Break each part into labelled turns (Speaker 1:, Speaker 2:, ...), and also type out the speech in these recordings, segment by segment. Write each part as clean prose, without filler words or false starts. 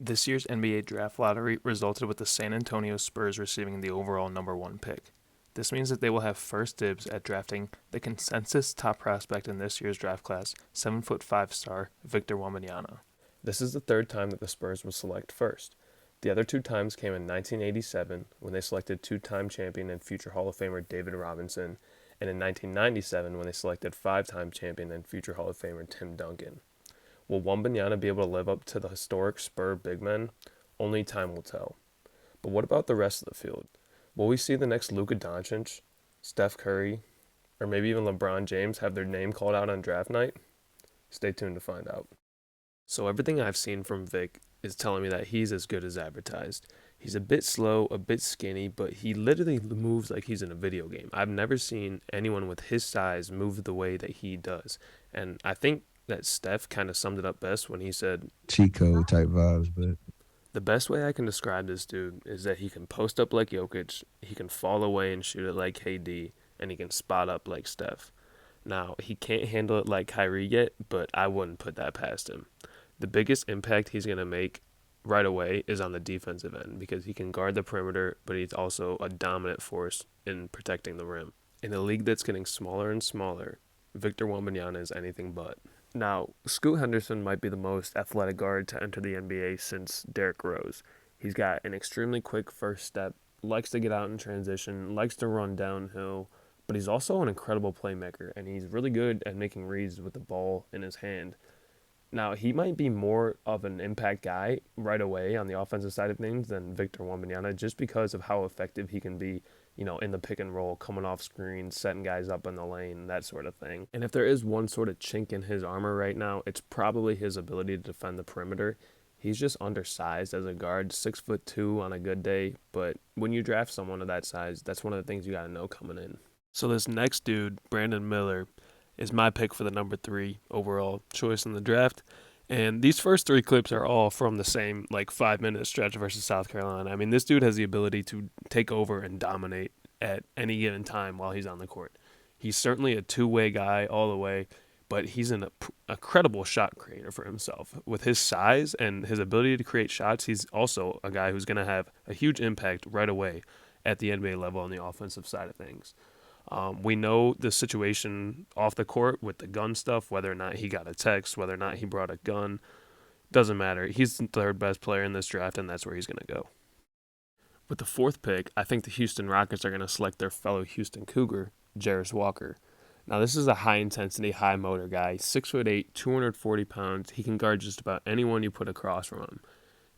Speaker 1: This year's NBA draft lottery resulted with the San Antonio Spurs receiving the overall number one pick. This means that they will have first dibs at drafting the consensus top prospect in this year's draft class, 7'5" star Victor Wembanyama. This is the third time that the Spurs will select first. The other two times came in 1987 when they selected two-time champion and future Hall of Famer David Robinson, and in 1997 when they selected five-time champion and future Hall of Famer Tim Duncan. Will Wembanyama be able to live up to the historic Spur big men? Only time will tell. But what about the rest of the field? Will we see the next Luka Doncic, Steph Curry, or maybe even LeBron James have their name called out on draft night? Stay tuned to find out. So everything I've seen from Vic is telling me that he's as good as advertised. He's a bit slow, a bit skinny, but he literally moves like he's in a video game. I've never seen anyone with his size move the way that he does. And I think that Steph kind of summed it up best when he said,
Speaker 2: cheat code type vibes, but
Speaker 1: the best way I can describe this dude is that he can post up like Jokic, he can fall away and shoot it like KD, and he can spot up like Steph. Now, he can't handle it like Kyrie yet, but I wouldn't put that past him. The biggest impact he's going to make right away is on the defensive end because he can guard the perimeter, but he's also a dominant force in protecting the rim. In a league that's getting smaller and smaller, Victor Wembanyama is anything but. Now, Scoot Henderson might be the most athletic guard to enter the NBA since Derrick Rose. He's got an extremely quick first step, likes to get out in transition, likes to run downhill, but he's also an incredible playmaker, and he's really good at making reads with the ball in his hand. Now, he might be more of an impact guy right away on the offensive side of things than Victor Wembanyama just because of how effective he can be, in the pick and roll, coming off screens, setting guys up in the lane, that sort of thing. And if there is one sort of chink in his armor right now, it's probably his ability to defend the perimeter. He's just undersized as a guard, 6'2" on a good day, but when you draft someone of that size, that's one of the things you got to know coming in. So this next dude, Brandon Miller, is my pick for the number 3 overall choice in the draft. And these first 3 clips are all from the same 5-minute stretch versus South Carolina. I mean, this dude has the ability to take over and dominate at any given time while he's on the court. He's certainly a two-way guy all the way, but he's an incredible shot creator for himself. With his size and his ability to create shots, he's also a guy who's going to have a huge impact right away at the NBA level on the offensive side of things. We know the situation off the court with the gun stuff, whether or not he got a text, whether or not he brought a gun. Doesn't matter. He's the third best player in this draft, and that's where he's going to go. With the 4th pick, I think the Houston Rockets are going to select their fellow Houston Cougar, Jairus Walker. Now, this is a high-intensity, high-motor guy, 6'8", 240 pounds. He can guard just about anyone you put across from him.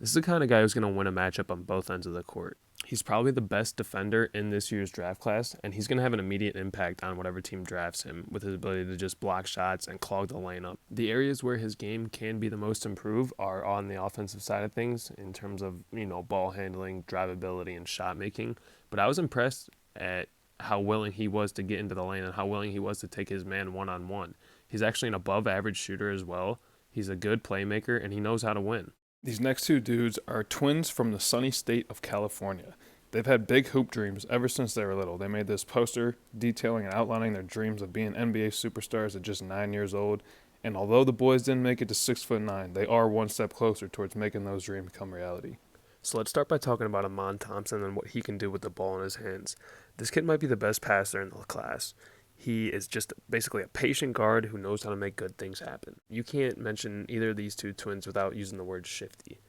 Speaker 1: This is the kind of guy who's going to win a matchup on both ends of the court. He's probably the best defender in this year's draft class, and he's going to have an immediate impact on whatever team drafts him with his ability to just block shots and clog the lane up. The areas where his game can be the most improved are on the offensive side of things in terms of, ball handling, drivability, and shot making. But I was impressed at how willing he was to get into the lane and how willing he was to take his man one-on-one. He's actually an above-average shooter as well. He's a good playmaker, and he knows how to win. These next 2 dudes are twins from the sunny state of California. They've had big hoop dreams ever since they were little. They made this poster detailing and outlining their dreams of being NBA superstars at just 9 years old. And although the boys didn't make it to 6'9", they are one step closer towards making those dreams become reality. So let's start by talking about Amon Thompson and what he can do with the ball in his hands. This kid might be the best passer in the class. He is just basically a patient guard who knows how to make good things happen. You can't mention either of these 2 twins without using the word shifty.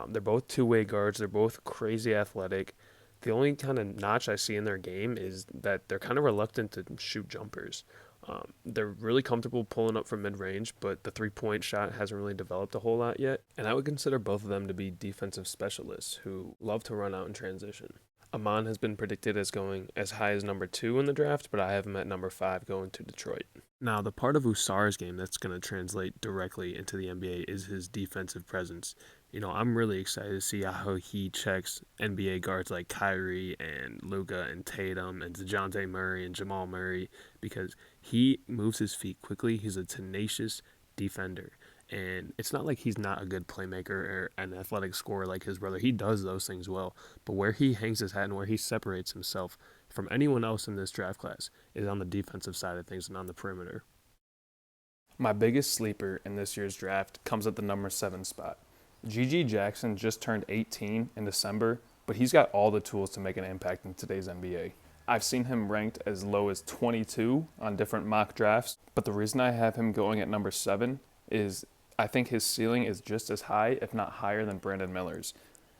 Speaker 1: They're both two-way guards. They're both crazy athletic. The only kind of notch I see in their game is that they're kind of reluctant to shoot jumpers. They're really comfortable pulling up from mid-range, but the three-point shot hasn't really developed a whole lot yet. And I would consider both of them to be defensive specialists who love to run out in transition. Amon has been predicted as going as high as number 2 in the draft, but I have him at number 5 going to Detroit. Now, the part of Usar's game that's going to translate directly into the NBA is his defensive presence. I'm really excited to see how he checks NBA guards like Kyrie and Luka and Tatum and DeJounte Murray and Jamal Murray because he moves his feet quickly. He's a tenacious defender. And it's not like he's not a good playmaker or an athletic scorer like his brother. He does those things well. But where he hangs his hat and where he separates himself from anyone else in this draft class is on the defensive side of things and on the perimeter. My biggest sleeper in this year's draft comes at the number 7 spot.
Speaker 3: G.G. Jackson just turned 18 in December, but he's got all the tools to make an impact in today's NBA. I've seen him ranked as low as 22 on different mock drafts, but the reason I have him going at number 7 is I think his ceiling is just as high, if not higher, than Brandon Miller's.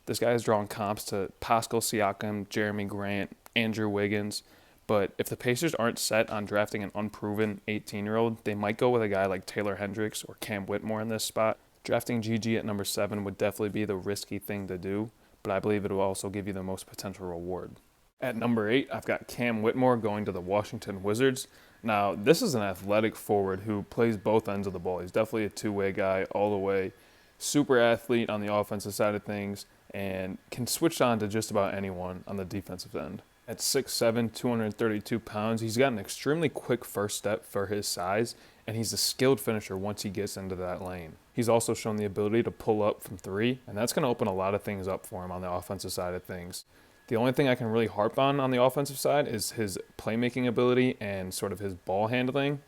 Speaker 3: This guy has drawn comps to Pascal Siakam, Jeremy Grant, Andrew Wiggins, but if the Pacers aren't set on drafting an unproven 18-year-old, they might go with a guy like Taylor Hendricks or Cam Whitmore in this spot. Drafting GG at number 7 would definitely be the risky thing to do, but I believe it will also give you the most potential reward. At number 8, I've got Cam Whitmore going to the Washington Wizards. Now, this is an athletic forward who plays both ends of the ball. He's definitely a two-way guy all the way. Super athlete on the offensive side of things and can switch on to just about anyone on the defensive end. At 6'7", 232 pounds, he's got an extremely quick first step for his size, and he's a skilled finisher once he gets into that lane. He's also shown the ability to pull up from 3, and that's going to open a lot of things up for him on the offensive side of things. The only thing I can really harp on the offensive side is his playmaking ability and sort of his ball handling.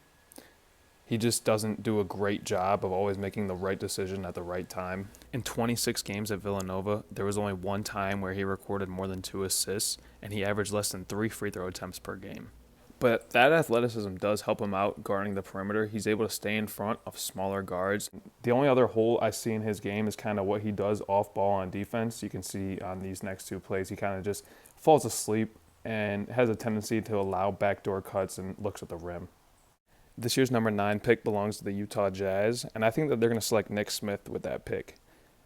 Speaker 3: He just doesn't do a great job of always making the right decision at the right time. In 26 games at Villanova, there was only one time where he recorded more than 2 assists, and he averaged less than 3 free throw attempts per game. But that athleticism does help him out guarding the perimeter. He's able to stay in front of smaller guards. The only other hole I see in his game is kind of what he does off ball on defense. You can see on these next 2 plays, he kind of just falls asleep and has a tendency to allow backdoor cuts and looks at the rim. This year's number 9 pick belongs to the Utah Jazz, and I think that they're going to select Nick Smith with that pick.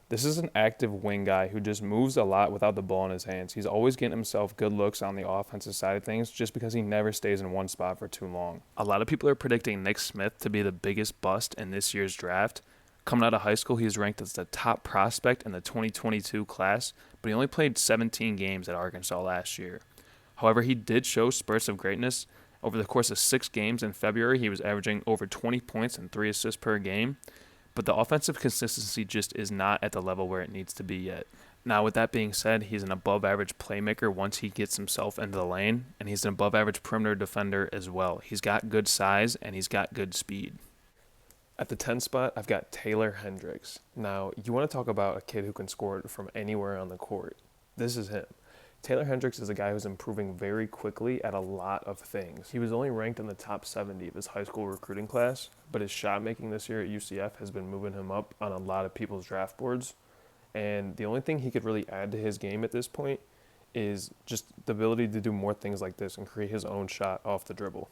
Speaker 3: This is an active wing guy who just moves a lot without the ball in his hands. He's always getting himself good looks on the offensive side of things just because he never stays in one spot for too long.
Speaker 1: A lot of people are predicting Nick Smith to be the biggest bust in this year's draft. Coming out of high school, he's ranked as the top prospect in the 2022 class, but he only played 17 games at Arkansas last year. However, he did show spurts of greatness. Over the course of 6 games in February, he was averaging over 20 points and 3 assists per game. But the offensive consistency just is not at the level where it needs to be yet. Now, with that being said, he's an above-average playmaker once he gets himself into the lane, and he's an above-average perimeter defender as well. He's got good size, and he's got good speed.
Speaker 3: At the 10 spot, I've got Taylor Hendricks. Now, you want to talk about a kid who can score from anywhere on the court. This is him. Taylor Hendricks is a guy who's improving very quickly at a lot of things. He was only ranked in the top 70 of his high school recruiting class, but his shot making this year at UCF has been moving him up on a lot of people's draft boards. And the only thing he could really add to his game at this point is just the ability to do more things like this and create his own shot off the dribble.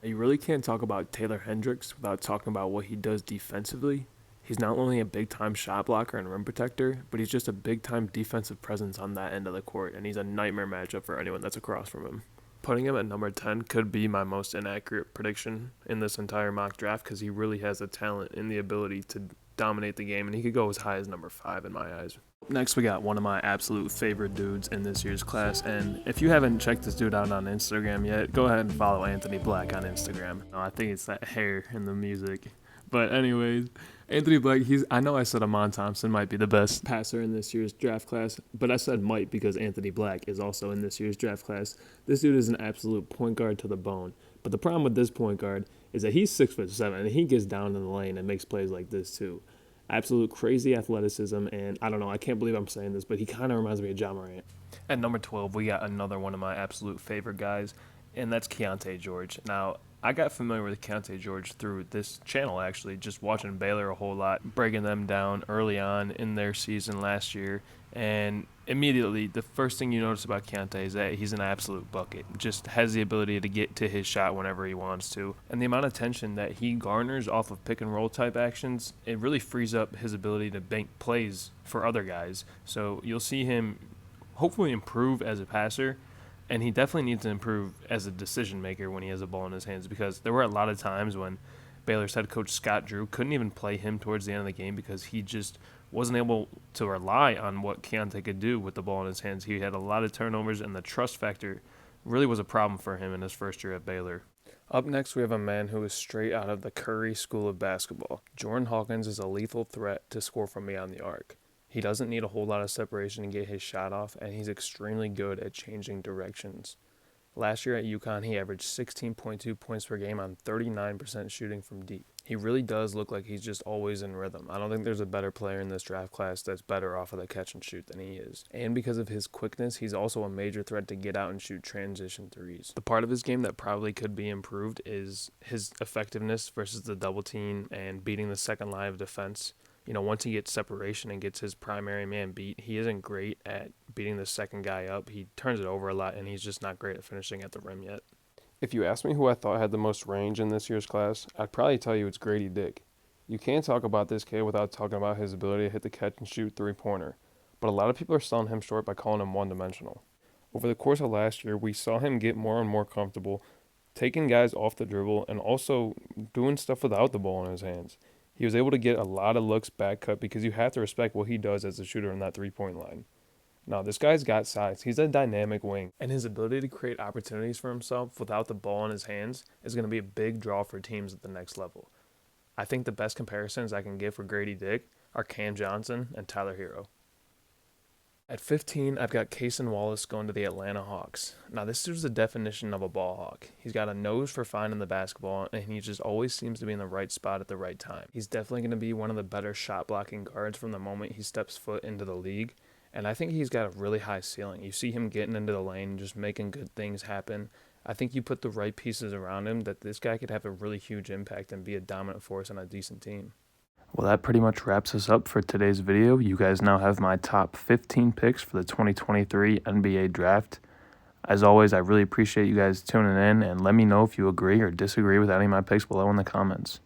Speaker 1: You really can't talk about Taylor Hendricks without talking about what he does defensively. He's not only a big-time shot blocker and rim protector, but he's just a big-time defensive presence on that end of the court, and he's a nightmare matchup for anyone that's across from him. Putting him at number 10 could be my most inaccurate prediction in this entire mock draft because he really has the talent and the ability to dominate the game, and he could go as high as number 5 in my eyes. Next, we got one of my absolute favorite dudes in this year's class, and if you haven't checked this dude out on Instagram yet, go ahead and follow Anthony Black on Instagram. I think it's that hair in the music. But anyways, Anthony Black, I know I said Amon Thompson might be the best passer in this year's draft class, but I said might because Anthony Black is also in this year's draft class. This dude is an absolute point guard to the bone. But the problem with this point guard is that he's 6'7", and he gets down in the lane and makes plays like this too. Absolute crazy athleticism, and I don't know, I can't believe I'm saying this, but he kind of reminds me of Ja Morant. At number 12, we got another one of my absolute favorite guys, and that's Chiante George. Now, I got familiar with Chiante George through this channel, actually, just watching Baylor a whole lot, breaking them down early on in their season last year. And immediately, the first thing you notice about Chiante is that he's an absolute bucket. Just has the ability to get to his shot whenever he wants to. And the amount of tension that he garners off of pick-and-roll type actions, it really frees up his ability to bank plays for other guys. So you'll see him hopefully improve as a passer. And he definitely needs to improve as a decision maker when he has a ball in his hands, because there were a lot of times when Baylor's head coach Scott Drew couldn't even play him towards the end of the game because he just wasn't able to rely on what Chiante could do with the ball in his hands. He had a lot of turnovers, and the trust factor really was a problem for him in his first year at Baylor. Up next, we have a man who is straight out of the Curry School of Basketball. Jordan Hawkins is a lethal threat to score from beyond the arc. He doesn't need a whole lot of separation to get his shot off, and he's extremely good at changing directions. Last year at UConn, he averaged 16.2 points per game on 39% shooting from deep. He really does look like he's just always in rhythm. I don't think there's a better player in this draft class that's better off of the catch and shoot than he is. And because of his quickness, he's also a major threat to get out and shoot transition threes. The part of his game that probably could be improved is his effectiveness versus the double team and beating the second line of defense. Once he gets separation and gets his primary man beat, he isn't great at beating the second guy up. He turns it over a lot, and he's just not great at finishing at the rim yet. If you ask me who I thought had the most range in this year's class, I'd probably tell you it's Grady Dick. You can't talk about this kid without talking about his ability to hit the catch and shoot three-pointer, but a lot of people are selling him short by calling him one-dimensional. Over the course of last year, we saw him get more and more comfortable, taking guys off the dribble and also doing stuff without the ball in his hands. He was able to get a lot of looks back cut because you have to respect what he does as a shooter in that three-point line. Now, this guy's got size. He's a dynamic wing, and his ability to create opportunities for himself without the ball in his hands is going to be a big draw for teams at the next level. I think the best comparisons I can give for Grady Dick are Cam Johnson and Tyler Hero. At 15, I've got Cason Wallace going to the Atlanta Hawks. Now, this dude's the definition of a ball hawk. He's got a nose for finding the basketball, and he just always seems to be in the right spot at the right time. He's definitely going to be one of the better shot-blocking guards from the moment he steps foot into the league. And I think he's got a really high ceiling. You see him getting into the lane and just making good things happen. I think you put the right pieces around him that this guy could have a really huge impact and be a dominant force on a decent team. Well, that pretty much wraps us up for today's video. You guys now have my top 15 picks for the 2023 NBA Draft. As always, I really appreciate you guys tuning in, and let me know if you agree or disagree with any of my picks below in the comments.